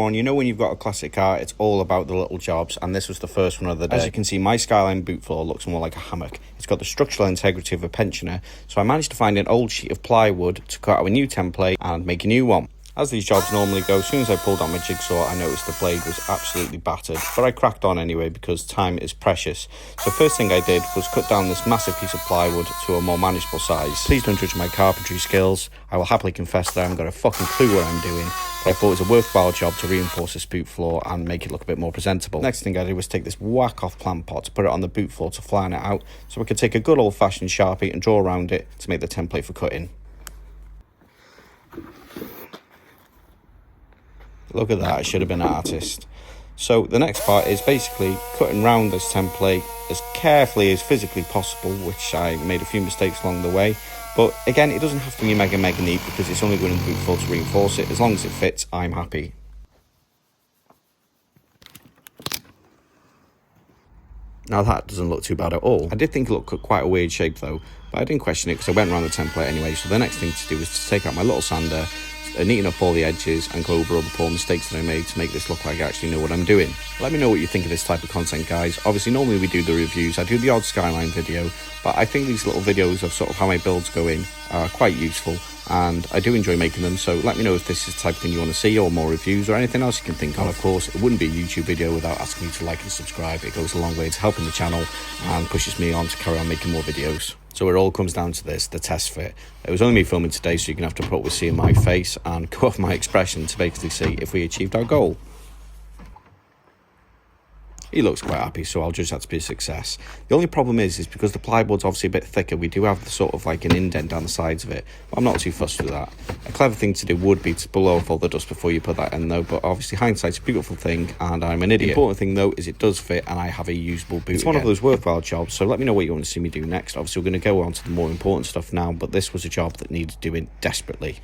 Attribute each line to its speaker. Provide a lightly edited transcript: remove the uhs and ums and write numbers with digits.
Speaker 1: You know when you've got a classic car, it's all about the little jobs, and this was the first one of the day. As you can see, my Skyline boot floor looks more like a hammock. It's got the structural integrity of a pensioner, so I managed to find an old sheet of plywood to cut out a new template and make a new one. As these jobs normally go, as soon as I pulled out my jigsaw, I noticed the blade was absolutely battered, but I cracked on anyway because time is precious. So first thing I did was cut down this massive piece of plywood to a more manageable size. Please don't judge my carpentry skills. I will happily confess that I haven't got a fucking clue what I'm doing, but I thought it was a worthwhile job to reinforce this boot floor and make it look a bit more presentable. Next thing I did was take this whack-off plant pot to put it on the boot floor to flatten it out, so I could take a good old-fashioned Sharpie and draw around it to make the template for cutting. Look at that, I should have been an artist. So the next part is basically cutting round this template as carefully as physically possible, which I made a few mistakes along the way. But again, it doesn't have to be mega neat because it's only going in the boot floor to reinforce it. As long as it fits, I'm happy. Now that doesn't look too bad at all. I did think it looked quite a weird shape though, but I didn't question it because I went around the template anyway. So the next thing to do was to take out my little sander, neaten up all the edges and go over all the poor mistakes that I made to make this look like I actually know what I'm doing. Let me know what you think of this type of content, guys. Obviously, normally we do the reviews. I do the odd Skyline video, but I think these little videos of sort of how my builds go in are quite useful, and I do enjoy making them. So let me know if this is the type of thing you want to see, or more reviews, or anything else you can think of. Of course, it wouldn't be a YouTube video without asking you to like and subscribe. It goes a long way to helping the channel and pushes me on to carry on making more videos. So it all comes down to this, the test fit. It was only me filming today, so you're going to have to put up with seeing my face and go off my expression to basically see if we achieved our goal. He looks quite happy, so I'll judge that to be a success. The only problem is because the plywood's obviously a bit thicker, we do have the sort of like an indent down the sides of it, but I'm not too fussed with that. A clever thing to do would be to blow off all the dust before you put that in though, but obviously hindsight's a beautiful thing and I'm an idiot. The important thing though is it does fit and I have a usable boot. It's one of those worthwhile jobs, so let me know what you want to see me do next. Obviously we're going to go on to the more important stuff now, but this was a job that needed doing desperately.